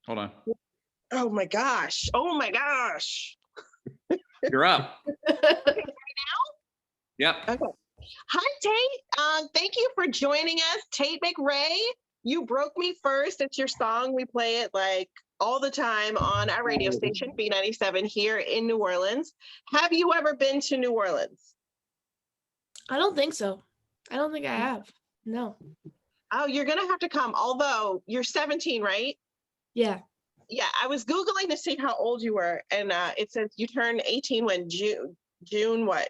Hold on. Oh my gosh. Oh my gosh. You're up. Okay. Yep. Okay. Hi, Tate. Thank you for joining us. Tate McRae, You Broke Me First. It's your song. We play it like all the time on our radio station, B97, here in New Orleans. Have you ever been to New Orleans? I don't think so. I don't think I have. No. Oh, you're going to have to come. Although you're 17, right? Yeah. Yeah, I was Googling to see how old you were. And it says you turned 18 when June what?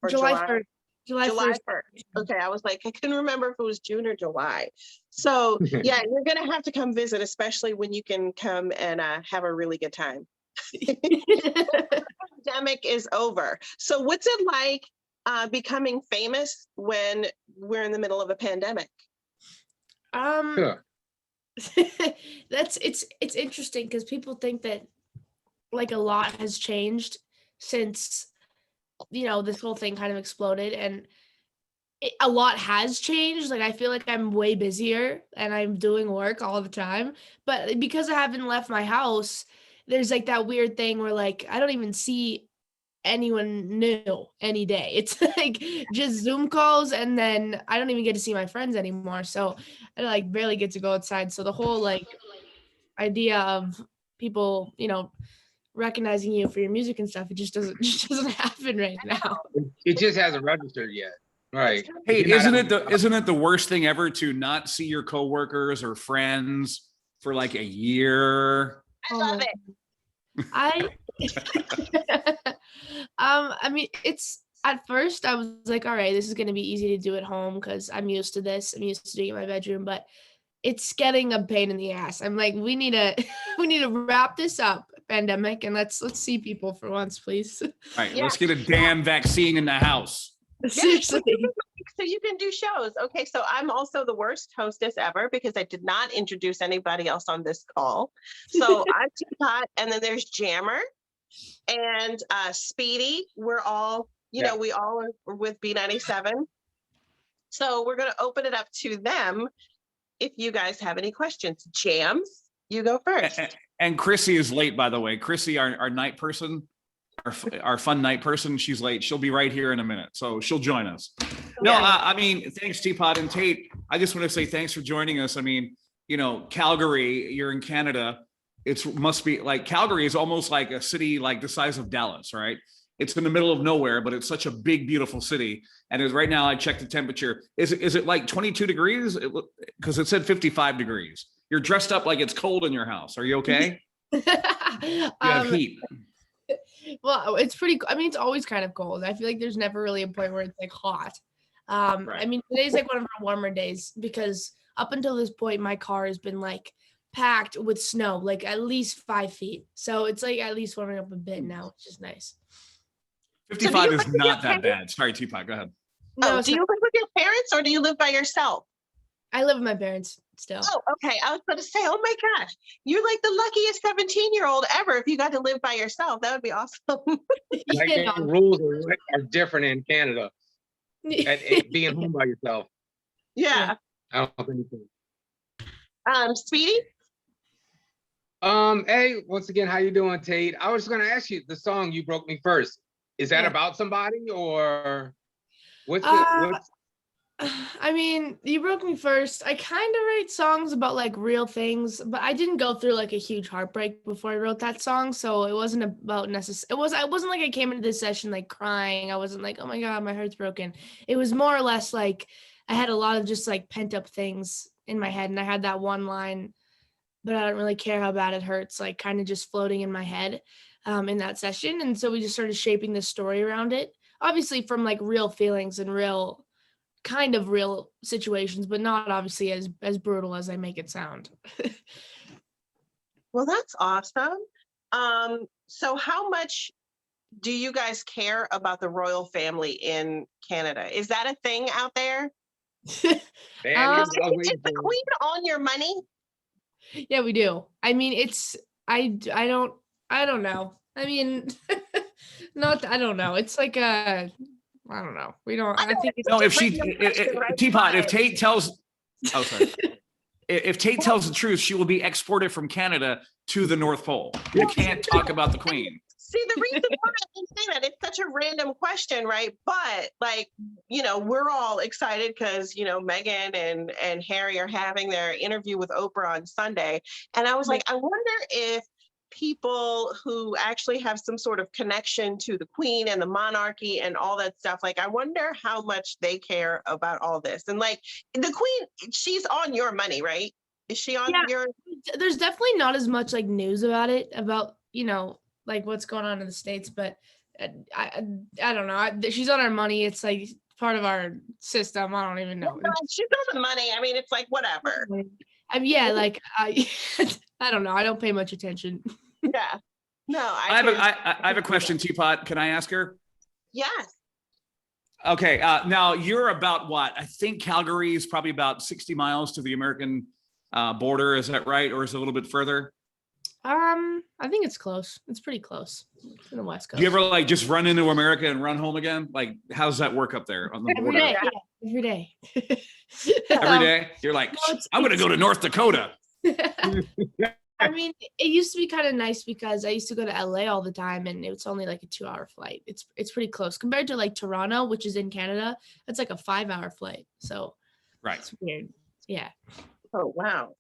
Or July 1st. July 1st. Okay, I was like, I couldn't remember if it was June or July. So yeah, you're going to have to come visit, especially when you can come and have a really good time. The pandemic is over. So what's it like becoming famous when we're in the middle of a pandemic? Sure. It's interesting because people think that like a lot has changed since this whole thing kind of exploded, and a lot has changed. Like I feel like I'm way busier and I'm doing work all the time, but because I haven't left my house, there's like that weird thing where like I don't even see anyone new any day. It's like just Zoom calls, and then I don't even get to see my friends anymore. So I like barely get to go outside. So the whole like idea of people, recognizing you for your music and stuff, it just doesn't happen right now. It just hasn't registered yet. Right. Hey, isn't it the worst thing ever to not see your coworkers or friends for like a year? I love it. I mean, it's at first I was like, all right, this is going to be easy to do at home because I'm used to this. I'm used to doing it in my bedroom, but it's getting a pain in the ass. I'm like, we need to wrap this up, pandemic, and let's see people for once, please. All right, let's get a damn vaccine in the house. Seriously. So you can do shows. Okay, so I'm also the worst hostess ever because I did not introduce anybody else on this call. So I'm Teapot, and then there's Jammer and Speedy. We're all, we all are with B97. So we're going to open it up to them if you guys have any questions. Jams, you go first. And Chrissy is late, by the way. Chrissy, our night person, our fun night person, she's late. She'll be right here in a minute, so she'll join us. No, I mean, thanks, Teapot and Tate. I just want to say thanks for joining us. I mean, Calgary, you're in Canada. Must be like Calgary is almost like a city like the size of Dallas, right? It's in the middle of nowhere, but it's such a big, beautiful city. And right now, I checked the temperature. Is it like 22 degrees? Because it said 55 degrees. You're dressed up like it's cold in your house. Are you okay? You have heat. Well, it's pretty. I mean, it's always kind of cold. I feel like there's never really a point where it's like hot. Right. I mean, today's like one of our warmer days because up until this point, my car has been like packed with snow, like at least 5 feet. So it's like at least warming up a bit now, which is nice. 55 is not that bad. Sorry, Teapot, go ahead. No, do you live with your parents or do you live by yourself? I live with my parents still. Oh, okay. I was going to say, oh my gosh, you're like the luckiest 17-year-old ever if you got to live by yourself. That would be awesome. The rules are different in Canada. Being home by yourself. Yeah. I don't think so. Speedy? Hey, once again, how you doing, Tate? I was gonna ask you, the song You Broke Me First, is that about somebody or what's I mean, You Broke Me First. I kind of write songs about like real things, but I didn't go through like a huge heartbreak before I wrote that song, so it wasn't about I wasn't like I came into this session like crying. I wasn't like, oh my God, my heart's broken. It was more or less like I had a lot of just like pent up things in my head, and I had that one line, but I don't really care how bad it hurts, like kind of just floating in my head in that session. And so we just started shaping this story around it, obviously from like real feelings and real situations, but not obviously as brutal as I make it sound. Well, that's awesome. So how much do you guys care about the royal family in Canada? Is that a thing out there? Is the queen on your money? Yeah, we do. I mean, I don't know. I mean, I don't know. It's like I don't know. We don't. I think it's no. If Teapot, if Tate tells, oh sorry. If Tate tells the truth, she will be exported from Canada to the North Pole. You can't talk about the Queen. See, the reason why I can say that, it's such a random question, right? But like, we're all excited because, Meghan and Harry are having their interview with Oprah on Sunday. And I was like, I wonder if people who actually have some sort of connection to the Queen and the monarchy and all that stuff, like, I wonder how much they care about all this. And like, the Queen, she's on your money, right? Is she on your? There's definitely not as much like news about it, about, like what's going on in the States, but I don't know. She's on our money. It's like part of our system. I don't even know. Well, she's on the money. I mean, it's like whatever. Like I don't know. I don't pay much attention. Yeah. No, I have a question, Teapot. Can I ask her? Yes. Okay. Now you're about what? I think Calgary is probably about 60 miles to the American border. Is that right? Or is it a little bit further? I think it's close. It's pretty close to the West Coast. Do you ever like just run into America and run home again? Like, how's that work up there on the border? Every day. Every day? You're like, I'm going to go to North Dakota. I mean, it used to be kind of nice because I used to go to LA all the time and it's only like a 2-hour flight. It's pretty close compared to like Toronto, which is in Canada. That's like a 5-hour flight. So right. It's weird. Yeah. Oh, wow.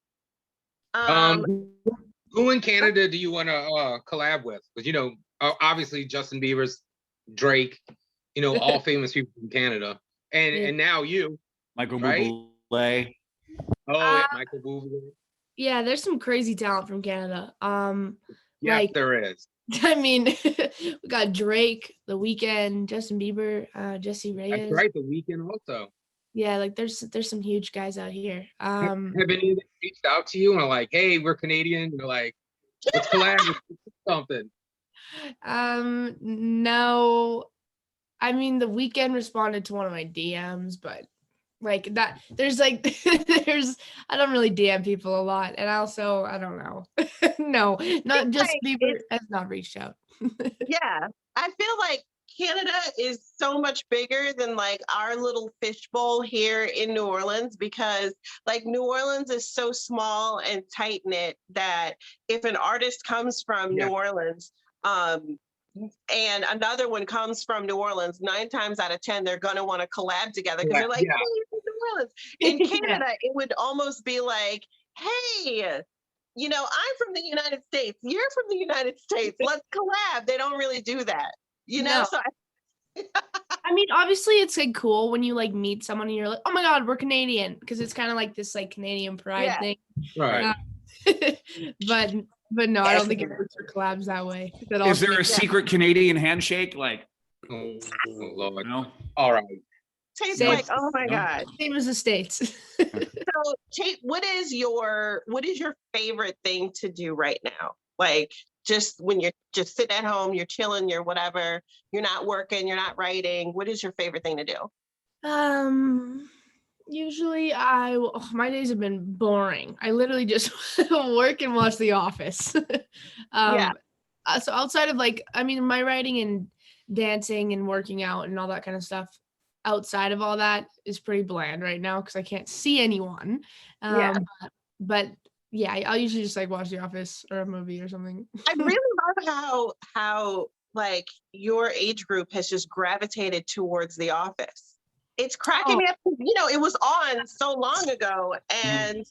Who in Canada do you want to collab with? Because, obviously Justin Bieber's, Drake, all famous people from Canada. And now you. Michael right? Bublé. Oh, Michael Bublé. Yeah, there's some crazy talent from Canada. Yes, there is. I mean, we got Drake, The Weeknd, Justin Bieber, Jesse Reyes. That's right, The Weeknd also. Yeah, like there's some huge guys out here. Have any of them reached out to you and are like, hey, we're Canadian? You're like, let's collab something. No. I mean, The Weeknd responded to one of my DMs, but like that, there's like, I don't really DM people a lot. And also, I don't know. No, not just Bieber has not reached out. Yeah. I feel like Canada is so much bigger than like our little fishbowl here in New Orleans, because like New Orleans is so small and tight knit that if an artist comes from New Orleans, and another one comes from New Orleans, 9 times out of 10, they're going to want to collab together because they're like, hey, you're from New Orleans. In Canada, it would almost be like, hey, I'm from the United States. You're from the United States. Let's collab. They don't really do that, No. So I mean, obviously it's like cool when you like meet someone and you're like, oh my God, we're Canadian. Because it's kind of like this like Canadian pride thing. Right. But no, I don't think it works for collabs that way. Is there a secret Canadian handshake? Like, oh Lord. No? All right. Tate's like, oh my God. Same as the States. So Tate, what is your favorite thing to do right now? Like, just when you're just sitting at home, you're chilling, you're whatever, you're not working, you're not writing. What is your favorite thing to do? Usually my days have been boring. I literally just work and watch The Office. So outside of like, I mean, my writing and dancing and working out and all that kind of stuff, outside of all that is pretty bland right now because I can't see anyone. But yeah, I'll usually just like watch The Office or a movie or something. I really love how like your age group has just gravitated towards The Office. It's cracking me up. It was on so long ago, and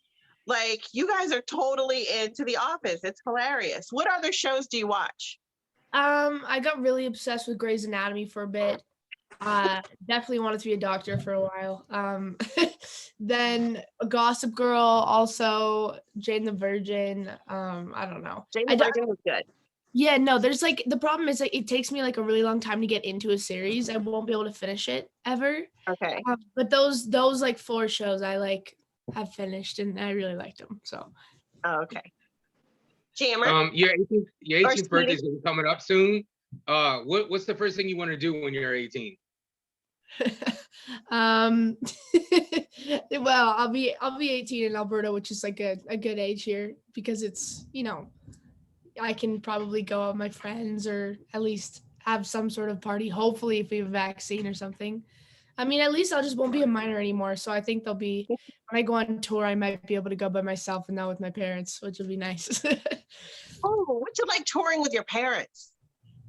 like you guys are totally into The Office. It's hilarious. What other shows do you watch? I got really obsessed with Grey's Anatomy for a bit. Definitely wanted to be a doctor for a while. Then Gossip Girl, also Jane the Virgin. I don't know. Jane the Virgin was good. Yeah, no, there's like, the problem is like it takes me like a really long time to get into a series. I won't be able to finish it ever. Okay. But those like 4 shows I like have finished and I really liked them. So. Oh, okay. Jammer. Your 18th birthday is coming up soon. What's the first thing you want to do when you're 18? Well, I'll be 18 in Alberta, which is like a good age here because it's, I can probably go out with my friends or at least have some sort of party, hopefully if we have a vaccine or something. I mean, at least I just won't be a minor anymore. So I think when I go on tour, I might be able to go by myself and not with my parents, which will be nice. Oh, what's it like touring with your parents?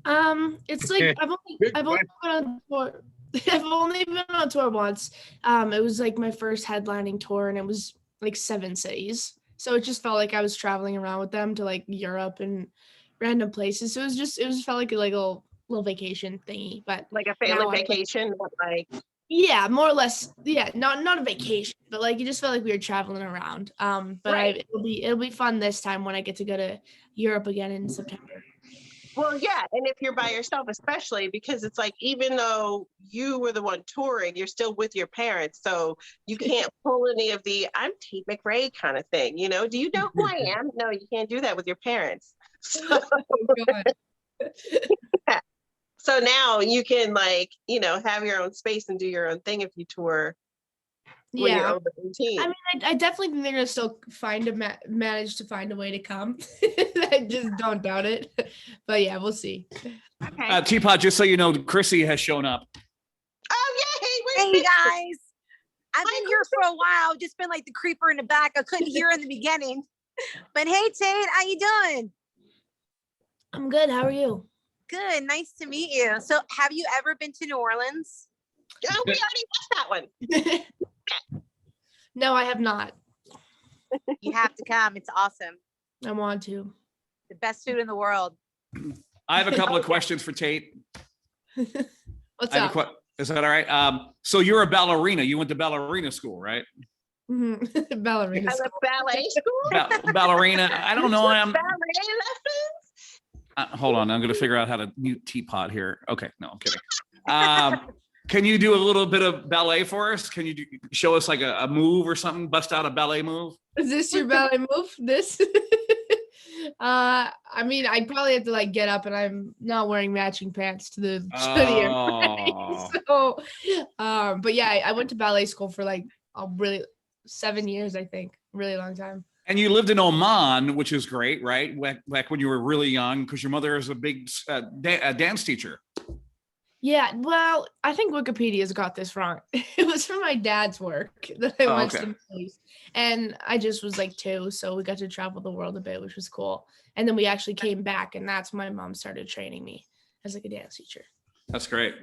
It's like I've only been on tour. I've only been on tour once. It was like my first headlining tour, and it was like 7 cities. So it just felt like I was traveling around with them to like Europe and random places. So it was felt like a little vacation thingy. But Like a family now vacation, but like yeah, more or less. Yeah, not a vacation, but like it just felt like we were traveling around. But Right. it'll be fun this time when I get to go to Europe again in September. Well, yeah, and if you're by yourself, especially because it's like even though you were the one touring, you're still with your parents, so you can't pull any of the "I'm Tate McRae" kind of thing. You know, do you know who I am? No, you can't do that with your parents. So, Oh, God. so now you can like have your own space and do your own thing if you tour when you're Yeah, over 18. I mean, I definitely think they're gonna still manage to find a way to come. I just don't doubt it. But yeah, we'll see. Okay. Teapot, just so you know, Chrissy has shown up. Oh yay! Hey Where's guys, I've Hi, been here for a while. Just been like the creeper in the back. I couldn't hear in the beginning. But hey, Tate, how you doing? I'm good. How are you? Good. Nice to meet you. So, have you ever been to New Orleans? Oh, we already watched that one. No, I have not. You have to come. It's awesome. I want to. The best food in the world. I have a couple of questions for Tate. What's I have up? is that all right? So you're a ballerina. You went to ballerina school, right? Ballerina. And the ballet school. Ballerina. I don't know. I'm Ballet lessons. hold on. I'm going to figure out how to mute Teapot here. Okay. No, I'm kidding. Can you do a little bit of ballet for us? Can you show us like a move or something? Bust out a ballet move? Is this your ballet move? This? I mean, I'd probably have to like get up, and I'm not wearing matching pants to the Oh. so, but yeah, I went to ballet school for like a really 7 years, I think, really long time. And you lived in Oman, which is great, right? Back when you were really young, because your mother is a big dance teacher. Yeah, well, I think Wikipedia's got this wrong. It was from my dad's work that I went to the Middle East. And I just was like 2, so we got to travel the world a bit, which was cool. And then we actually came back, and that's when my mom started training me as like a dance teacher. That's great.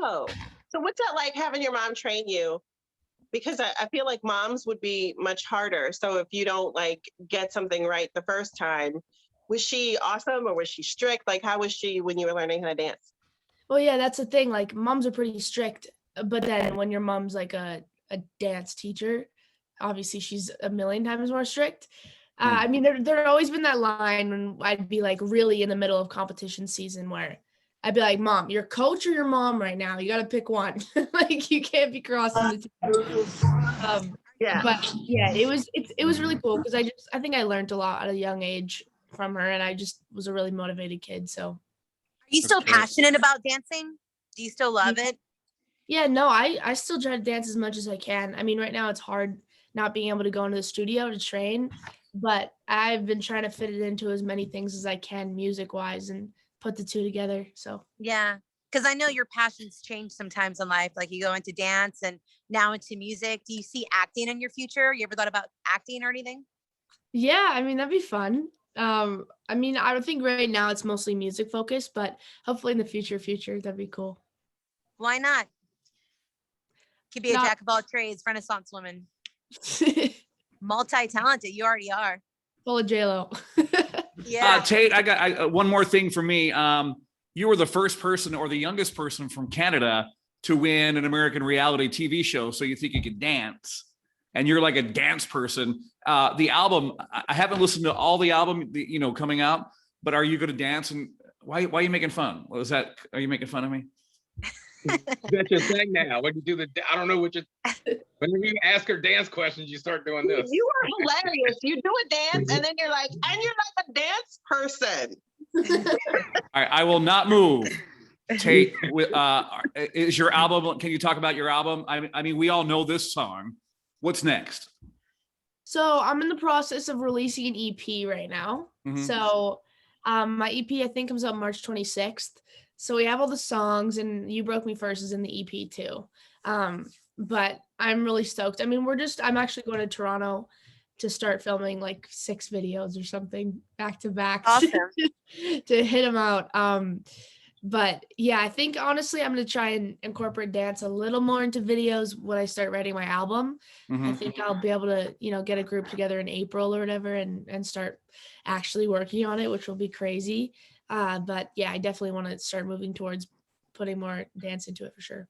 Oh, so what's that like having your mom train you? Because I feel like moms would be much harder. So if you don't like get something right the first time, was she awesome or was she strict? Like, how was she when you were learning how to dance? Well, yeah, that's the thing. Like, moms are pretty strict, but then when your mom's like a dance teacher, obviously she's a million times more strict. I mean, there always been that line when I'd be like really in the middle of competition season where I'd be like, "Mom, your coach or your mom right now? You got to pick one. Like, you can't be crossing the two." Yeah. But yeah, it was really cool because I think I learned a lot at a young age from her, and I just was a really motivated kid. So. Are you still passionate about dancing? Do you still love it? Yeah, no, I still try to dance as much as I can. I mean, right now it's hard not being able to go into the studio to train, but I've been trying to fit it into as many things as I can music wise and put the two together. So Yeah. Because I know your passions change sometimes in life. Like you go into dance and now into music. Do you see acting in your future? You ever thought about acting or anything? yeah, I mean, that'd be fun. I mean, I don't think right now it's mostly music focused, but hopefully in the future, that'd be cool. Why not? Could be a Not- jack of all trades, Renaissance woman. Multi-talented. You already are. Full of J-Lo. Yeah. Tate, I got one more thing for me. You were the first person or the youngest person from Canada to win an American reality TV show. So you think you could dance, and you're like a dance person. The album, I haven't listened to all the album, coming out, but are you going to dance? And why are you making fun? Are you making fun of me? That's your thing now. When you do I don't know what whenever you ask her dance questions, you start doing this. You are hilarious. You do a dance and then you're like, and you're like a dance person. All right, I will not move. Tate, is your album? Can you talk about your album? I mean, we all know this song. What's next? So I'm in the process of releasing an EP right now. Mhm. So my EP I think comes out March 26th. So we have all the songs, and You Broke Me First is in the EP too. But I'm really stoked. I mean, I'm actually going to Toronto to start filming like 6 videos or something back to back Awesome. to hit them out. But yeah, I think honestly, I'm going to try and incorporate dance a little more into videos when I start writing my album. I think I'll be able to, get a group together in April or whatever and start actually working on it, which will be crazy. But yeah, I definitely want to start moving towards putting more dance into it for sure.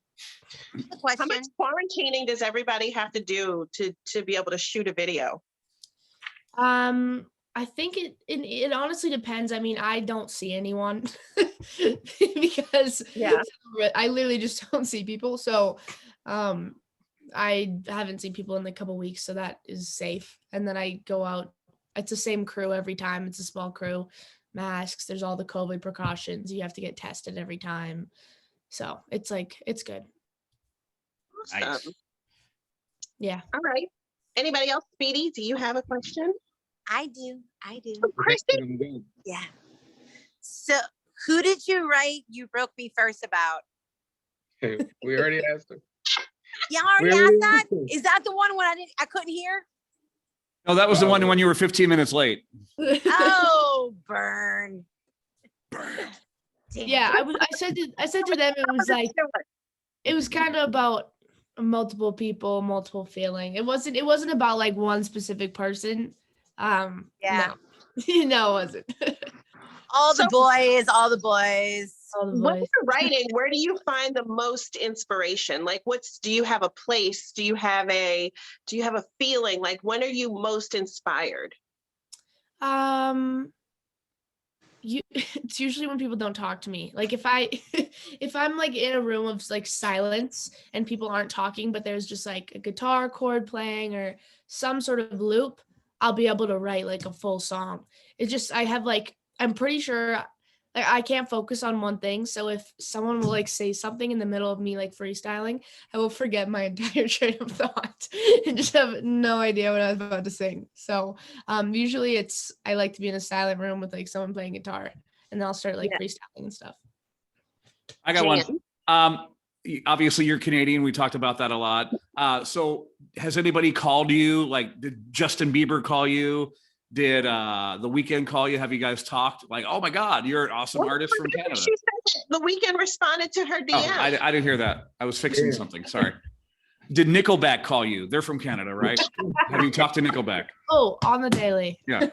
The question. How much quarantining does everybody have to do to be able to shoot a video? I think it honestly depends. I mean, I don't see anyone because I literally just don't see people. So I haven't seen people in a couple weeks, so that is safe. And then I go out. It's the same crew every time. It's a small crew, masks. There's all the COVID precautions. You have to get tested every time. So it's good. Awesome. Nice. Yeah. All right. Anybody else? Speedy, do you have a question? I do. Kristen? Yeah. So who did you write You Broke Me First about? We already asked her. Yeah, I already asked that. Is that the one when I couldn't hear? No, that was the one when you were 15 minutes late. Oh, burn. Damn. Yeah, I said to them, it was kind of about multiple people, multiple feeling. It wasn't about like one specific person. Yeah. No, it wasn't. All the boys. All the When boys. you're writing, where do you find the most inspiration? Like, do you have a place? Do you have a feeling? Like, when are you most inspired? It's usually when people don't talk to me. Like if I'm like in a room of like silence and people aren't talking, but there's just like a guitar chord playing or some sort of loop, I'll be able to write like a full song. It's just I'm pretty sure I can't focus on one thing. So if someone will like say something in the middle of me like freestyling, I will forget my entire train of thought and just have no idea what I was about to sing. So usually I like to be in a silent room with like someone playing guitar and then I'll start like freestyling and stuff. I got one. Obviously you're Canadian. We talked about that a lot. So has anybody called you? Like, did Justin Bieber call you? Did The Weeknd call you? Have you guys talked? Like, oh my God, you're an awesome artist from Canada. She said that The Weeknd responded to her DM. Oh, I didn't hear that. I was fixing something. Sorry. Did Nickelback call you? They're from Canada, right? Have you talked to Nickelback? Oh, on the daily. Yeah.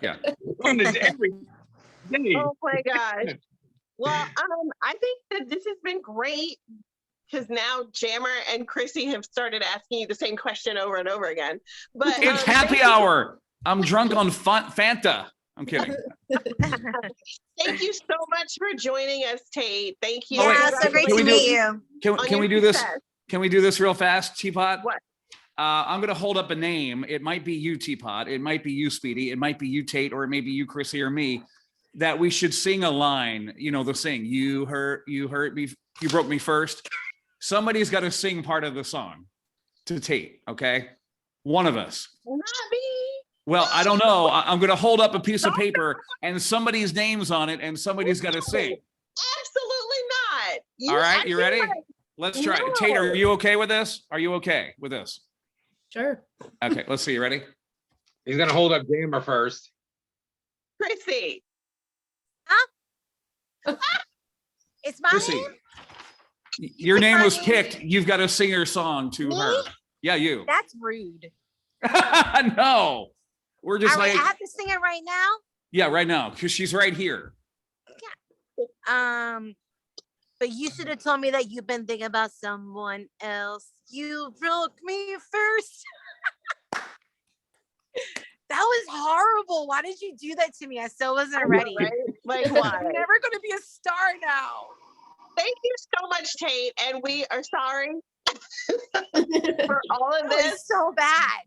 Every day. Oh my gosh. Well, I think that this has been great because now Jammer and Chrissy have started asking you the same question over and over again. But It's happy hour. I'm drunk on Fanta. I'm kidding. Thank you so much for joining us, Tate. Thank you. Yeah, so great to meet you. Can we do this? Can we do this real fast, Teapot? What? I'm going to hold up a name. It might be you, Teapot. It might be you, Speedy. It might be you, Tate, or it may be you, Chrissy, or me. That we should sing a line. The sing. You hurt me. You broke me first. Somebody's got to sing part of the song to Tate. Okay, one of us. Not me. Well, I don't know. I'm going to hold up a piece of paper and somebody's name's on it and somebody's got to sing. Absolutely not. All right, you ready? Let's try it. Tate, are you okay with this? Are you okay with this? Sure. Okay, let's see. You ready? He's gonna hold up Jammer first. Chrissy. It's my Chrissy, name? your name was picked. You've got to sing your song to her. Yeah, you. That's rude. No, we're just I like, have to sing it right now? yeah, right now, because she's right here. But you should have told me that you've been thinking about someone else. You broke me first. That was horrible. Why did you do that to me? I still wasn't ready. Right? Like, why? I'm never going to be a star now. Thank you so much, Tate. And we are sorry for all of That was this. so bad.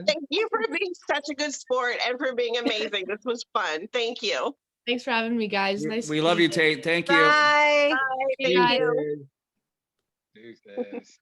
Thank you for being such a good sport and for being amazing. This was fun. Thank you. Thanks for having me, guys. We love you, Tate. Thank you. Bye. Bye. Thank Bye. you. Deuces.